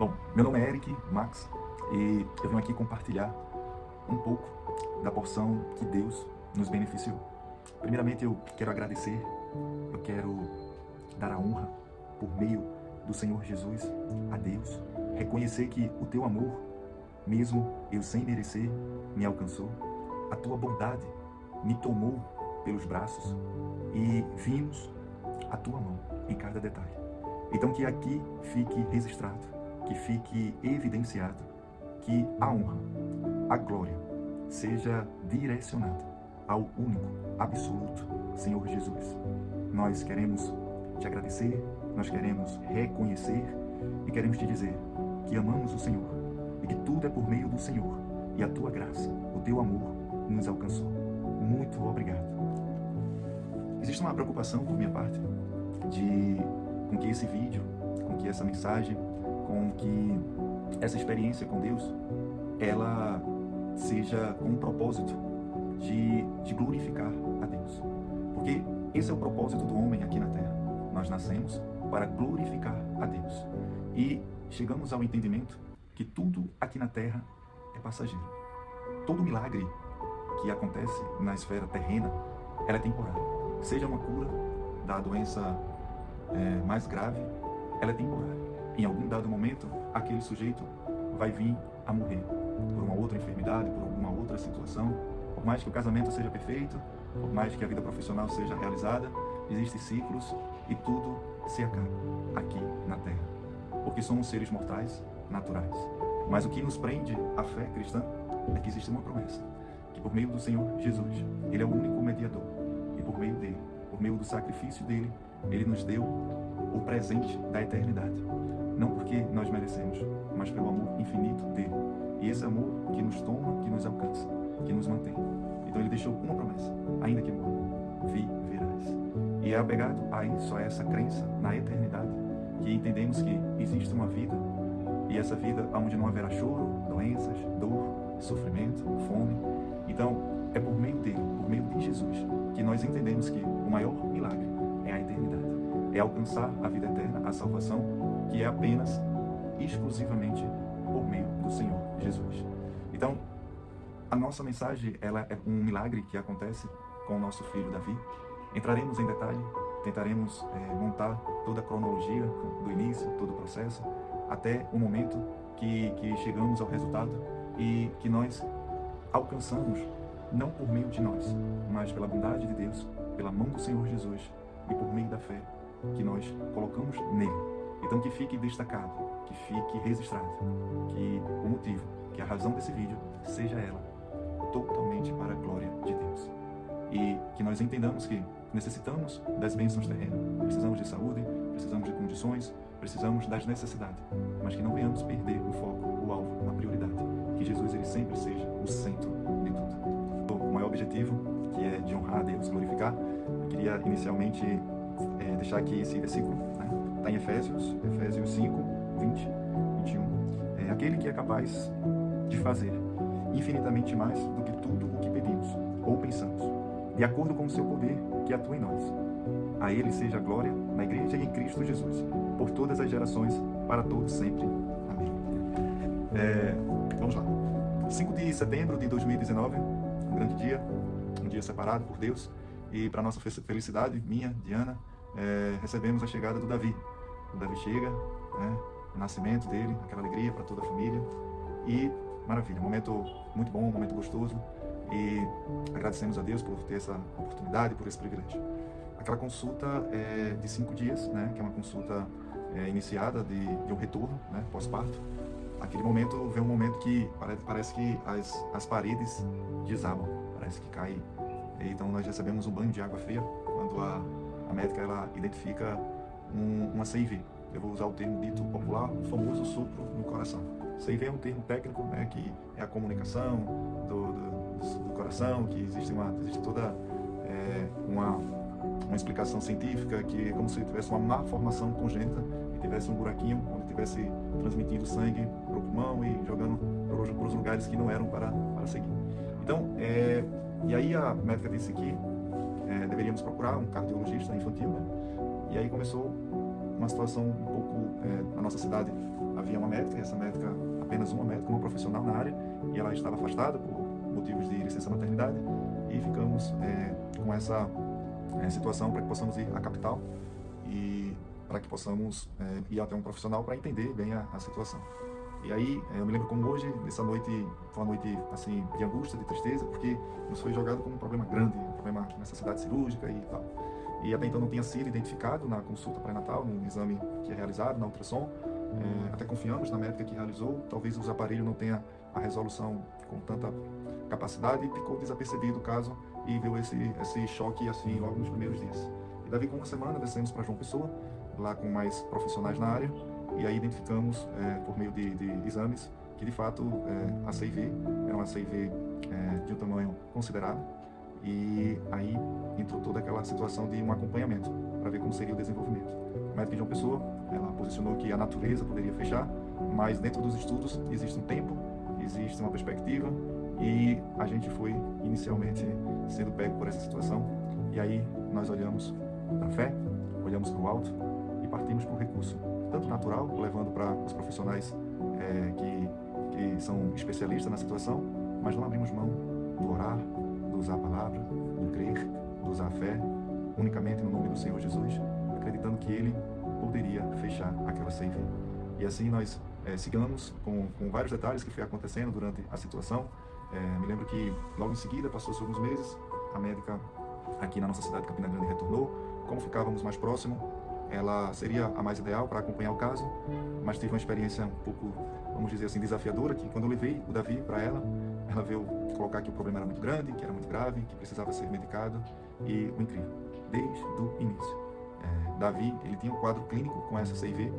Bom, meu nome é Eric Max e eu venho aqui compartilhar um pouco da porção que Deus nos beneficiou. Primeiramente, eu quero agradecer, eu quero dar a honra por meio do Senhor Jesus a Deus, reconhecer que o teu amor, mesmo eu sem merecer, me alcançou, a tua bondade me tomou pelos braços e vimos a tua mão em cada detalhe. Então que aqui fique registrado, que fique evidenciado que a honra, a glória seja direcionada ao único, absoluto Senhor Jesus. Nós queremos te agradecer, nós queremos reconhecer e queremos te dizer que amamos o Senhor e que tudo é por meio do Senhor e a tua graça, o teu amor nos alcançou. Muito obrigado. Existe uma preocupação por minha parte com que esse vídeo, com que essa mensagem, com que essa experiência com Deus, ela seja com um propósito de glorificar a Deus. Porque esse é o propósito do homem aqui na Terra. Nós nascemos para glorificar a Deus. E chegamos ao entendimento que tudo aqui na Terra é passageiro. Todo milagre que acontece na esfera terrena, ela é temporária. Seja uma cura da doença mais grave, ela é temporária. Em algum dado momento, aquele sujeito vai vir a morrer por uma outra enfermidade, por alguma outra situação. Por mais que o casamento seja perfeito, por mais que a vida profissional seja realizada, existem ciclos e tudo se acaba aqui na Terra. Porque somos seres mortais, naturais. Mas o que nos prende à fé cristã é que existe uma promessa, que por meio do Senhor Jesus, Ele é o único mediador, e por meio dele, por meio do sacrifício dele, Ele nos deu o presente da eternidade. Não porque nós merecemos, mas pelo amor infinito dele. E esse amor que nos toma, que nos alcança, que nos mantém. Então ele deixou uma promessa: ainda que morra, viverás. E é apegado a isso, a essa crença na eternidade, que entendemos que existe uma vida, e essa vida onde não haverá choro, doenças, dor, sofrimento, fome. Então é por meio dele, por meio de Jesus, que nós entendemos que o maior milagre é a eternidade. É alcançar a vida eterna, a salvação, que é apenas, exclusivamente, por meio do Senhor Jesus. Então, a nossa mensagem, ela é um milagre que acontece com o nosso filho Davi. Entraremos em detalhe, tentaremos montar toda a cronologia do início, todo o processo, até o momento que chegamos ao resultado e que nós alcançamos, não por meio de nós, mas pela bondade de Deus, pela mão do Senhor Jesus e por meio da fé que nós colocamos nele. Então que fique destacado, que fique registrado, que o motivo, que a razão desse vídeo seja ela totalmente para a glória de Deus. E que nós entendamos que necessitamos das bênçãos terrenas, precisamos de saúde, precisamos de condições, precisamos das necessidades, mas que não venhamos perder o foco, o alvo, a prioridade, que Jesus ele sempre seja o centro de tudo. O maior objetivo, que é de honrar a Deus, glorificar, eu queria inicialmente deixar aqui esse versículo, né? Está em Efésios 5, 20, 21. É aquele que é capaz de fazer infinitamente mais do que tudo o que pedimos ou pensamos, de acordo com o seu poder que atua em nós. A ele seja a glória na igreja e em Cristo Jesus, por todas as gerações, para todos sempre. Amém. Vamos lá. 5 de setembro de 2019, um grande dia, um dia separado por Deus, e para nossa felicidade, minha, Diana, recebemos a chegada do Davi. O Davi chega, né, o nascimento dele, aquela alegria para toda a família, e maravilha, um momento muito bom, um momento gostoso, e agradecemos a Deus por ter essa oportunidade, por esse privilégio. Aquela consulta de 5 dias, né, que é uma consulta iniciada de um retorno, né, pós-parto. Aquele momento vem um momento que parece que as paredes desabam, parece que cai. Então nós recebemos um banho de água fria quando a médica ela identifica uma CIV. Eu vou usar o termo dito popular, o famoso sopro no coração. CIV é um termo técnico, né, que é a comunicação do coração, que existe toda uma explicação científica, que é como se tivesse uma má formação congênita e tivesse um buraquinho onde tivesse transmitindo sangue para o pulmão e jogando para os lugares que não eram para seguir. Então, e aí a médica disse que deveríamos procurar um cardiologista infantil, né? E aí começou uma situação um pouco na nossa cidade havia uma médica, e essa médica, apenas uma médica, uma profissional na área, e ela estava afastada por motivos de licença maternidade, e ficamos com essa situação para que possamos ir à capital e para que possamos ir até um profissional para entender bem a situação. E aí, eu me lembro como hoje, nessa noite, foi uma noite assim, de angústia, de tristeza, porque nos foi jogado como um problema grande, um problema de necessidade cirúrgica e tal. E até então não tinha sido identificado na consulta pré-natal, no exame que é realizado, na ultrassom. Até confiamos na médica que realizou, talvez os aparelhos não tenham a resolução com tanta capacidade, e ficou desapercebido o caso e veio esse choque assim logo nos primeiros dias. E daí com uma semana descemos para João Pessoa, lá com mais profissionais na área, e aí identificamos por meio de exames que de fato a CIV era uma CIV de um tamanho considerável, e aí entrou toda aquela situação de um acompanhamento para ver como seria o desenvolvimento. A médica de João Pessoa, ela posicionou que a natureza poderia fechar, mas dentro dos estudos existe um tempo, existe uma perspectiva, e a gente foi inicialmente sendo pego por essa situação, e aí nós olhamos para a fé, olhamos para o alto e partimos para o recurso, tanto natural, levando para os profissionais que são especialistas na situação, mas não abrimos mão do orar, do usar a palavra, do crer, do usar a fé, unicamente no nome do Senhor Jesus, acreditando que Ele poderia fechar aquela CIV. E assim nós seguimos com vários detalhes que foi acontecendo durante a situação. Me lembro que logo em seguida, passou-se alguns meses, a médica aqui na nossa cidade, Campina Grande, retornou. Como ficávamos mais próximos, ela seria a mais ideal para acompanhar o caso, mas tive uma experiência um pouco, vamos dizer assim, desafiadora, que quando eu levei o Davi para ela veio colocar que o problema era muito grande, que era muito grave, que precisava ser medicado, e o incrível, desde o início. Davi, ele tinha um quadro clínico com essa CIV,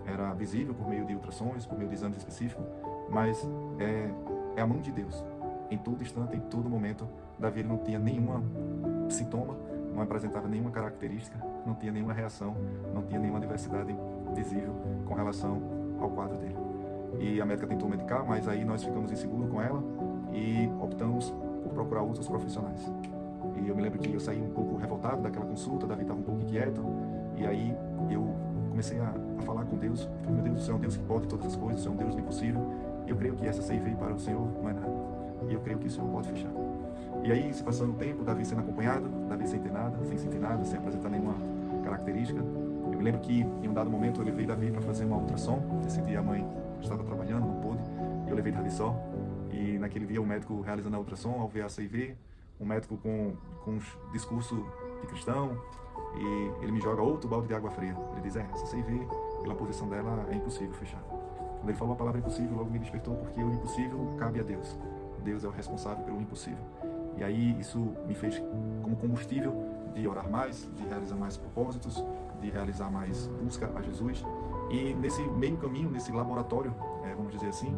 era visível por meio de ultrassons, por meio de exames específicos, mas é a mão de Deus. Em todo instante, em todo momento, Davi ele não tinha nenhum sintoma, não apresentava nenhuma característica, não tinha nenhuma reação, não tinha nenhuma diversidade visível com relação ao quadro dele. E a médica tentou medicar, mas aí nós ficamos inseguros com ela e optamos por procurar outros profissionais. E eu me lembro que eu saí um pouco revoltado daquela consulta, Davi estava um pouco inquieto, e aí eu comecei a falar com Deus. Meu Deus, o Senhor é um Deus que pode todas as coisas, o Senhor é um Deus do impossível. Eu creio que essa CIV para o Senhor não é nada. E eu creio que o Senhor pode fechar. E aí, se passando o tempo, Davi sendo acompanhado, Davi sem ter nada, sem sentir nada, sem apresentar nenhuma característica. Eu me lembro que em um dado momento eu levei Davi para fazer uma ultrassom. Esse dia a mãe estava trabalhando, não pôde. Eu levei Davi só. E naquele dia o médico realizando a ultrassom, ao ver a CIV, um médico com um discurso de cristão, e ele me joga outro balde de água fria. Ele diz, essa CIV, pela posição dela, é impossível fechar. Quando ele falou a palavra impossível, logo me despertou, porque o impossível cabe a Deus. Deus é o responsável pelo impossível. E aí isso me fez como combustível de orar mais, de realizar mais propósitos, de realizar mais busca a Jesus. E nesse meio caminho, nesse laboratório, vamos dizer assim,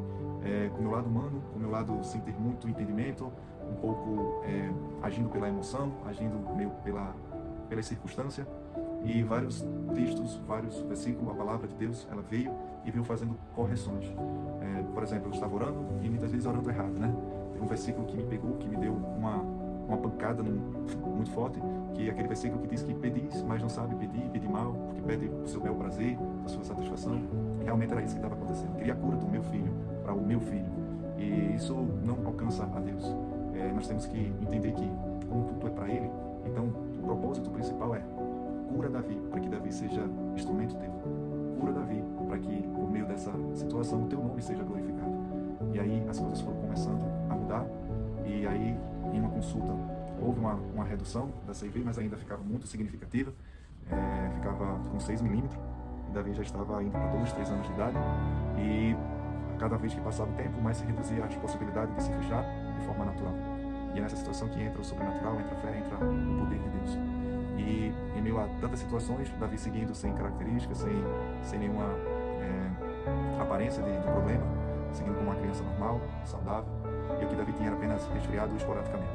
com o meu lado humano, com o meu lado sem ter muito entendimento, um pouco agindo pela emoção, agindo meio pela circunstância, e vários textos, vários versículos, a palavra de Deus, ela veio e veio fazendo correções. Por exemplo, eu estava orando e muitas vezes orando errado, né? Tem um versículo que me pegou, que me deu uma pancada muito forte, que é aquele versículo que diz que pedis, mas não sabe pedir mal, porque pede o seu bel prazer, a sua satisfação. Realmente era isso que estava acontecendo. Eu queria a cura do meu filho, para o meu filho. E isso não alcança a Deus. Nós temos que entender que, como tudo é para Ele, então o propósito principal é cura Davi, para que Davi seja instrumento teu. Cura Davi, para que por meio dessa situação o teu nome seja glorificado. E aí as coisas foram começando a mudar, e aí em uma consulta houve uma redução da CIV, mas ainda ficava muito significativa, ficava com 6 milímetros, e Davi já estava indo para 2, 3 anos de idade, e cada vez que passava o tempo, mais se reduzia as possibilidades de se fechar de forma natural. E é nessa situação que entra o sobrenatural, entra a fé, entra o poder de Deus. E em meio a tantas situações, Davi seguindo sem características, sem nenhuma aparência de problema, seguindo como uma criança normal, saudável, e o que Davi tinha era apenas resfriado esporadicamente.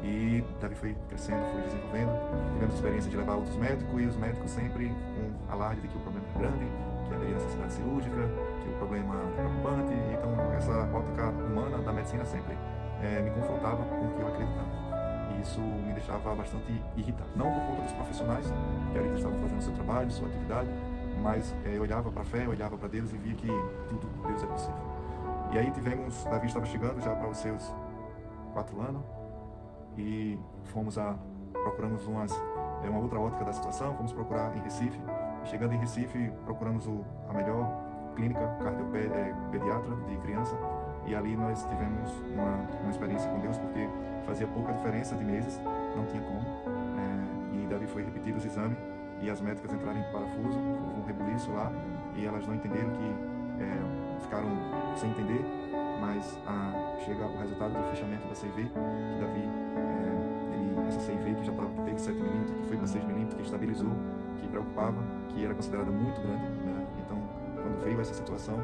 E Davi foi crescendo, foi desenvolvendo, tivemos experiência de levar outros médicos, e os médicos sempre com alarde de que o problema é grande, que haveria necessidade cirúrgica, que o problema é preocupante. Então essa ótica humana da medicina sempre me confrontava com o que eu acreditava. E isso me deixava bastante irritado. Não por conta dos profissionais, que ali estavam fazendo o seu trabalho, sua atividade, mas eu olhava para a fé, eu olhava para Deus e via que tudo com Deus é possível. E aí Davi estava chegando já para os seus 4 anos e procuramos uma outra ótica da situação, fomos procurar em Recife. Chegando em Recife, procuramos a melhor clínica pediatra de criança, e ali nós tivemos uma experiência com Deus, porque fazia pouca diferença de meses, não tinha como, e Davi foi repetir os exames, e as médicas entraram em parafuso, houve um rebuliço lá, e elas não entenderam ficaram sem entender, mas chega o resultado do fechamento da CV, que Davi, essa CV que já teve 7 milímetros, que foi para 6 milímetros, que estabilizou, que preocupava, que era considerada muito grande, né? Então, quando veio essa situação,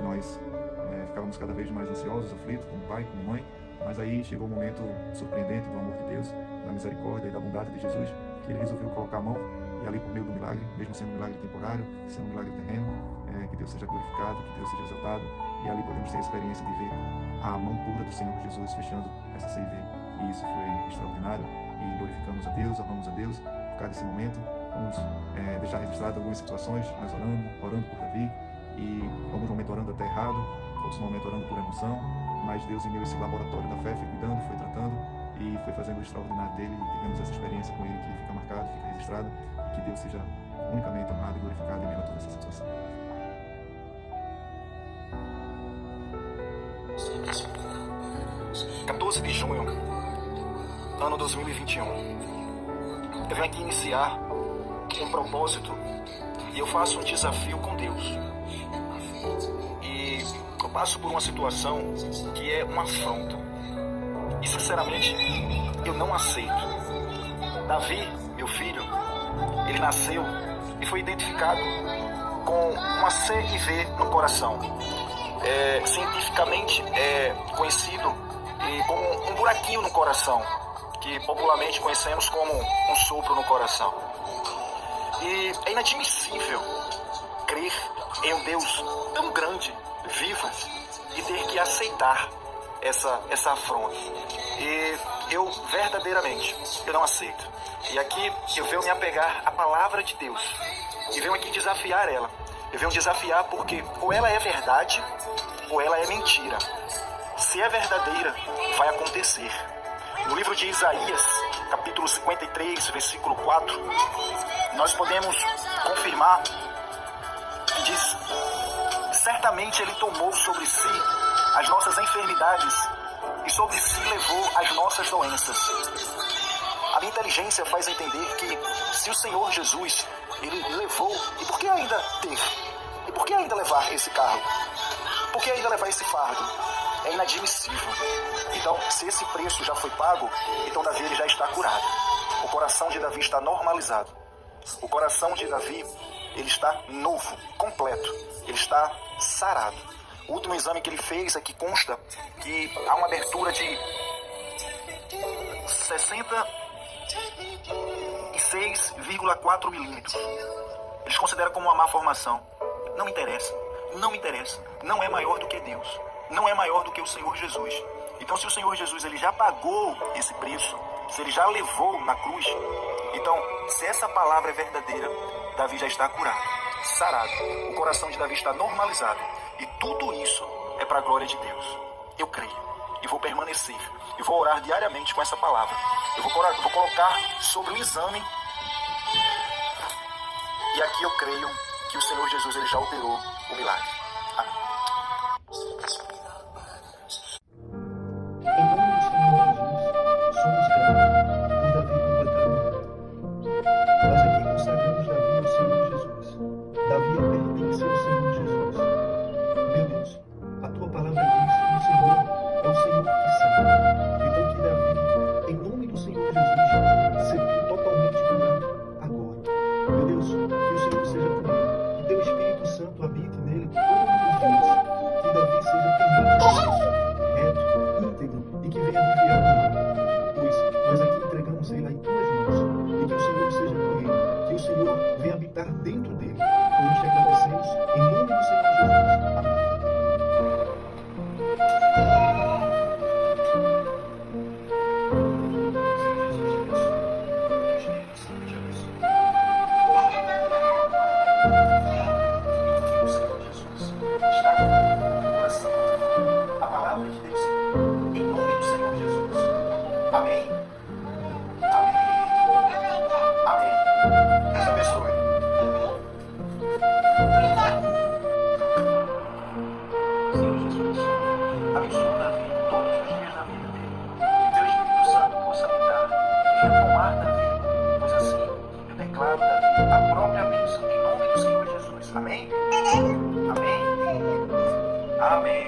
nós ficávamos cada vez mais ansiosos, aflitos, como pai, como mãe, mas aí chegou um momento surpreendente do amor de Deus, da misericórdia e da bondade de Jesus, que ele resolveu colocar a mão, e ali por meio do milagre, mesmo sendo um milagre temporário, sendo um milagre terreno, que Deus seja glorificado, que Deus seja exaltado, e ali podemos ter a experiência de ver a mão pura do Senhor Jesus fechando essa CV, e isso foi extraordinário, e glorificamos a Deus, amamos a Deus por causa desse momento. Vamos deixar registrado algumas situações, nós orando por Davi, e alguns momentos orando até errado, outros momentos orando por emoção, mas Deus em meio a esse laboratório da fé foi cuidando, foi tratando e foi fazendo o extraordinário dele, e tivemos essa experiência com ele que fica marcado, fica registrado, e que Deus seja unicamente amado e glorificado em meio a toda essa situação. (14 de junho, ano 2021). Eu venho aqui iniciar um propósito e eu faço um desafio com Deus. E eu passo por uma situação que é uma afronta. E sinceramente, eu não aceito. Davi, meu filho, ele nasceu e foi identificado com uma CIV no coração. Cientificamente é conhecido como um buraquinho no coração, que popularmente conhecemos como um sopro no coração. E é inadmissível crer em um Deus tão grande, vivo, e ter que aceitar essa afronta. E eu verdadeiramente, eu não aceito. E aqui eu venho me apegar à palavra de Deus e venho aqui desafiar ela. Eu venho desafiar porque ou ela é verdade ou ela é mentira. Se é verdadeira, vai acontecer. No livro de Isaías, capítulo 53, versículo 4, nós podemos confirmar que diz: certamente ele tomou sobre si as nossas enfermidades e sobre si levou as nossas doenças. A minha inteligência faz entender que se o Senhor Jesus, ele levou, e por que ainda ter? E por que ainda levar esse carro? Por que ainda levar esse fardo? É inadmissível. Então, se esse preço já foi pago, então Davi ele já está curado. O coração de Davi está normalizado. O coração de Davi, ele está novo, completo. Ele está sarado. O último exame que ele fez aqui consta que há uma abertura de 66,4 milímetros. Eles consideram como uma má formação. Não interessa. Não me interessa. Não é maior do que Deus. Não é maior do que o Senhor Jesus. Então, se o Senhor Jesus ele já pagou esse preço, se ele já levou na cruz, então, se essa palavra é verdadeira, Davi já está curado, sarado. O coração de Davi está normalizado. E tudo isso é para a glória de Deus. Eu creio. E vou permanecer. E vou orar diariamente com essa palavra. Eu vou colocar sobre o exame. E aqui eu creio que o Senhor Jesus ele já operou o milagre. Amém. Em nome do Senhor Jesus, somos gratos por Davi completar o milagre. Nós aqui consagramos Davi ao Senhor Jesus. Davi pertence ao Senhor Jesus. Meu Deus, a tua palavra diz que o Senhor é o Senhor que sara. Então que Davi, em nome do Senhor Jesus, seja totalmente curado agora. Meu Deus, que o Senhor seja com ele, que teu Espírito Santo habite nele todos os dias. Amém? Amém? Amém.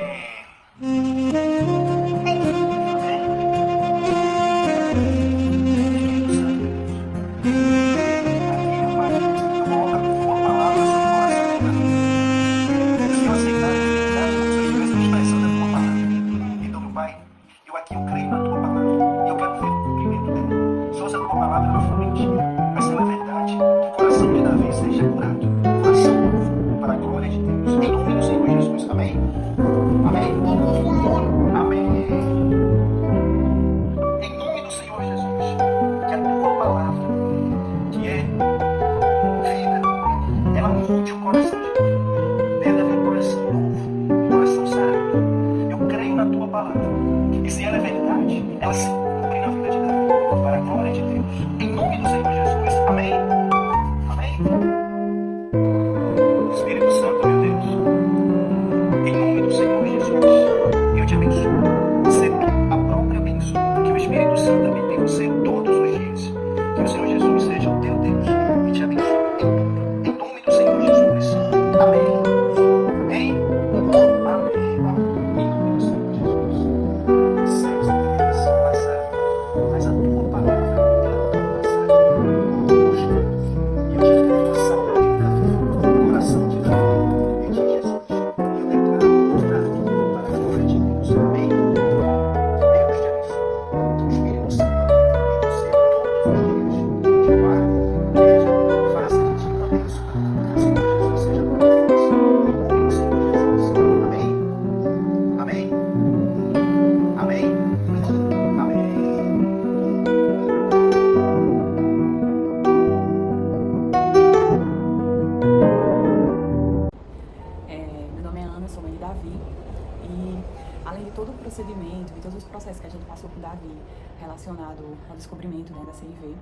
Relacionado ao descobrimento, né, da CIV,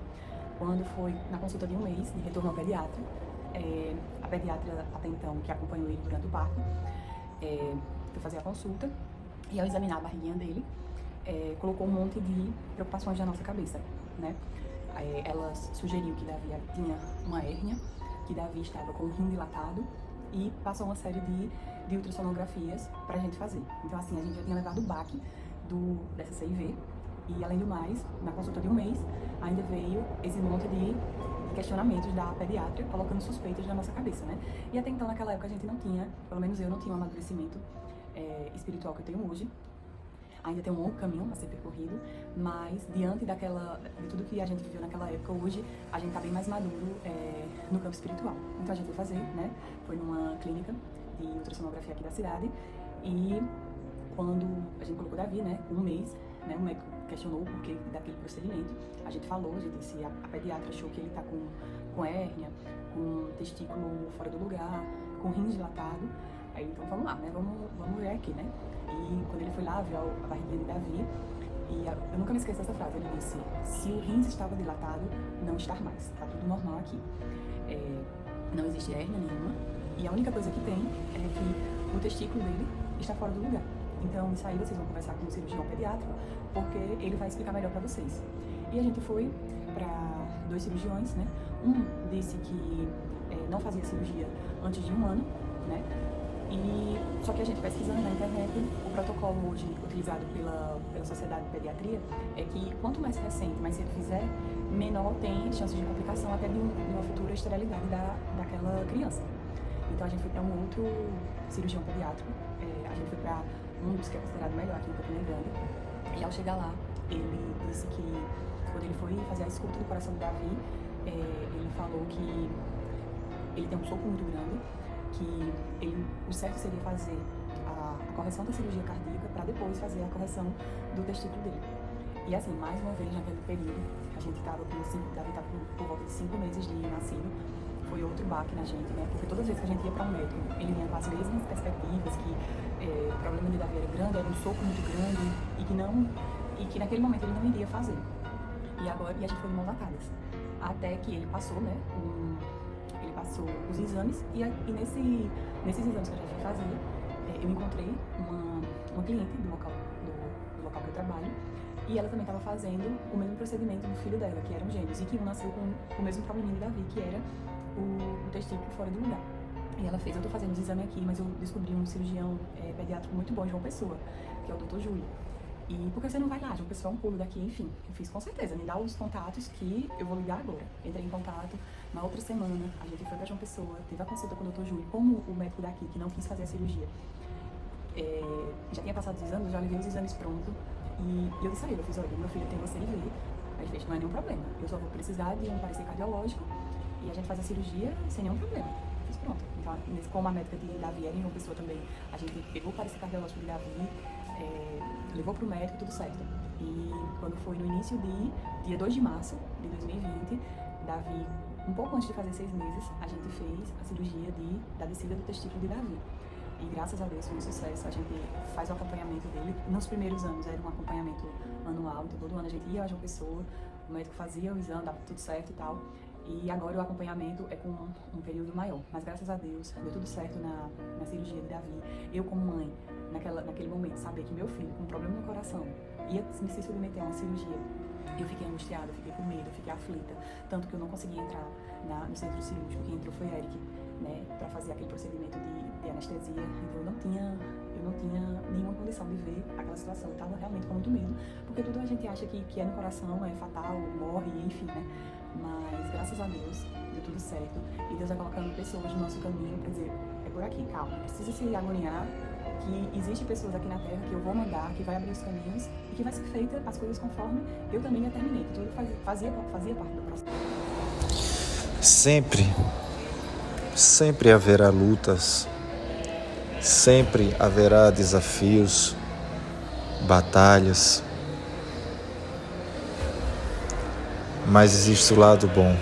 quando foi na consulta de um mês de retorno ao pediatra. A pediatra até então que acompanhou ele durante o parto foi fazer a consulta e ao examinar a barriguinha dele colocou um monte de preocupações na nossa cabeça, né? Ela sugeriu que Davi tinha uma hérnia, que Davi estava com o rim dilatado e passou uma série de ultrassonografias pra gente fazer. Então assim, a gente já tinha levado o baque dessa CIV. E, além do mais, na consulta de um mês, ainda veio esse monte de questionamentos da pediatra, colocando suspeitas na nossa cabeça, né? E até então, naquela época, a gente não tinha, pelo menos eu não tinha um amadurecimento espiritual que eu tenho hoje. Ainda tem um longo caminho a ser percorrido, mas diante de tudo que a gente viveu naquela época, hoje a gente tá bem mais maduro no campo espiritual. Então a gente foi fazer, né? Foi numa clínica de ultrassonografia aqui da cidade e quando a gente colocou Davi, né, com um mês, né, o médico questionou o porquê daquele procedimento. A gente falou, a gente disse, a pediatra achou que ele tá com hérnia, com testículo fora do lugar, com rins dilatado. Aí então vamos lá, né, vamos ver aqui, né. E quando ele foi lá, viu a barriguinha de Davi, e eu nunca me esqueço dessa frase, ele disse, se o rins estava dilatado, não está mais, tá tudo normal aqui. Não existe hérnia nenhuma, e a única coisa que tem é que o testículo dele está fora do lugar. Então, isso aí vocês vão conversar com o cirurgião pediátrico, porque ele vai explicar melhor para vocês. E a gente foi para 2 cirurgiões, né? Um disse que não fazia cirurgia antes de 1 ano, né? E só que a gente pesquisando na internet, o protocolo hoje utilizado pela Sociedade de Pediatria é que quanto mais recente, mais cedo fizer, menor tem chances de complicação até de uma futura esterilidade daquela criança. Então a gente foi para um outro cirurgião pediátrico, a gente foi para um dos que é considerado melhor aqui em Campina Grande. E ao chegar lá, ele disse que quando ele foi fazer a escuta do coração do Davi, ele falou que ele tem um sopro muito grande, que o certo seria fazer a correção da cirurgia cardíaca para depois fazer a correção do testículo dele. E assim, mais uma vez naquele período, a gente estava Davi estava por volta de 5 meses de nascido, foi outro baque na gente, né? Porque todas as vezes que a gente ia para um médico, ele vinha com as mesmas perspectivas, que o problema de Davi era grande, era um sopro muito grande e que naquele momento ele não iria fazer. E a gente foi de mãos atadas. Até que ele passou, né? Ele passou os exames e nesses exames que a gente foi fazer, eu encontrei uma cliente do local que eu trabalho e ela também estava fazendo o mesmo procedimento do filho dela, que eram gêmeos, e que um nasceu com o mesmo probleminha de Davi, que era o testículo fora do lugar. E ela fez, eu tô fazendo os exames aqui, mas eu descobri um cirurgião pediátrico muito bom de João Pessoa, que é o Dr. Júlio. E por que você não vai lá? João Pessoa é um pulo daqui, enfim. Eu fiz com certeza, me dá os contatos que eu vou ligar agora. Entrei em contato, na outra semana a gente foi pra João Pessoa, teve a consulta com o Dr. Júlio, como o médico daqui, que não quis fazer a cirurgia, já tinha passado os exames, eu já levei os exames prontos. E eu disse a ele, eu fiz, olha, meu filho tem você e vê. Aí ele fez, não é nenhum problema, eu só vou precisar de um parecer cardiológico e a gente faz a cirurgia sem nenhum problema. Fiz pronto. Então, como a médica de Davi era em uma pessoa também, a gente pegou o parecer cardiológico de Davi, levou pro médico, tudo certo. E quando foi no início dia 2 de março de 2020, Davi, um pouco antes de fazer 6 meses, a gente fez a cirurgia da descida do testículo de Davi. E graças a Deus foi um sucesso, a gente faz o acompanhamento dele. Nos primeiros anos era um acompanhamento anual, então todo ano a gente ia a João Pessoa, o médico fazia o exame, dava tudo certo e tal. E agora o acompanhamento é com um período maior. Mas graças a Deus deu tudo certo na cirurgia de Davi. Eu como mãe, naquele momento, saber que meu filho com um problema no coração ia se submeter a uma cirurgia, eu fiquei angustiada, eu fiquei com medo, eu fiquei aflita. Tanto que eu não consegui entrar no centro cirúrgico, quem entrou foi Eric, né, para fazer aquele procedimento de anestesia. Então eu não tinha nenhuma condição de ver aquela situação. Eu estava realmente com muito medo, porque tudo a gente acha que é no coração, é fatal, morre, enfim, né? Mas graças a Deus deu tudo certo. E Deus vai colocando pessoas no nosso caminho para dizer, é por aqui, calma, não precisa se agoniar, que existe pessoas aqui na Terra que eu vou mandar, que vai abrir os caminhos e que vai ser feita as coisas conforme eu também determinei, que tudo fazia parte do processo. Sempre haverá lutas, sempre haverá desafios, batalhas, mas existe o lado bom.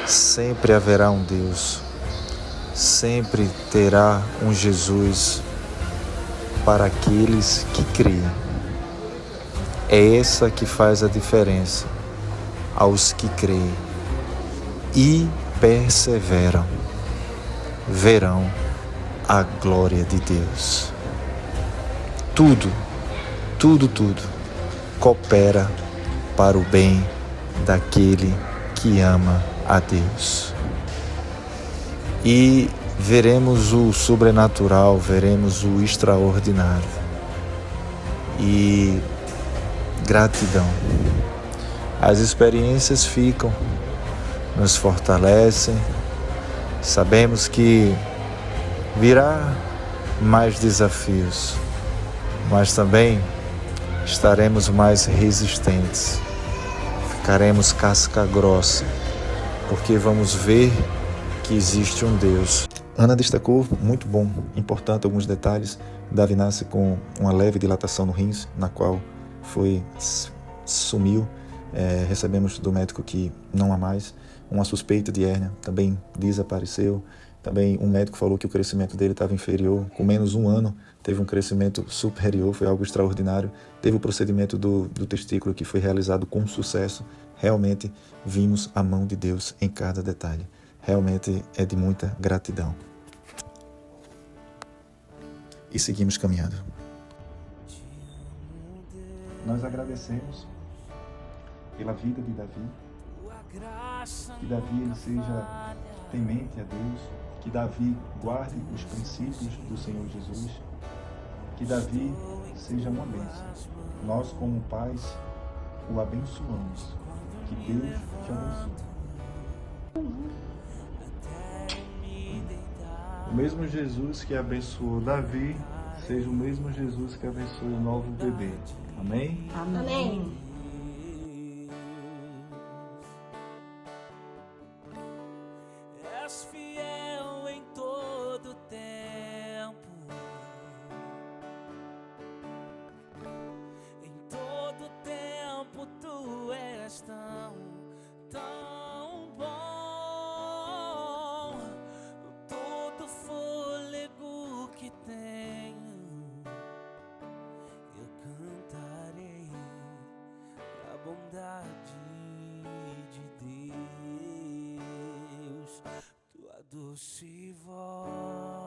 Sempre haverá um Deus, sempre terá um Jesus para aqueles que creem. É essa que faz a diferença aos que creem e perseveram, verão a glória de Deus. Tudo coopera para o bem daquele que ama a Deus. E veremos o sobrenatural, veremos o extraordinário. E gratidão. As experiências ficam, nos fortalecem. Sabemos que virá mais desafios, mas também estaremos mais resistentes. Ficaremos casca grossa, porque vamos ver que existe um Deus. Ana destacou, muito bom, importante alguns detalhes. Davi nasce com uma leve dilatação no rins, na qual sumiu. Recebemos do médico que não há mais. Uma suspeita de hérnia também desapareceu. Também um médico falou que o crescimento dele estava inferior. Com menos 1 ano, teve um crescimento superior, foi algo extraordinário. Teve o procedimento do testículo que foi realizado com sucesso. Realmente vimos a mão de Deus em cada detalhe. Realmente é de muita gratidão. E seguimos caminhando. Nós agradecemos pela vida de Davi, que Davi ele seja temente a Deus, que Davi guarde os princípios do Senhor Jesus, que Davi seja uma bênção. Nós, como pais, o abençoamos. Que Deus te abençoe. O mesmo Jesus que abençoou Davi, seja o mesmo Jesus que abençoe o novo bebê. Amém? Amém. És fiel em todo tempo, em todo tempo tu és tão bom. Todo fôlego que tenho, eu cantarei a bondade de Deus. Tua doce voz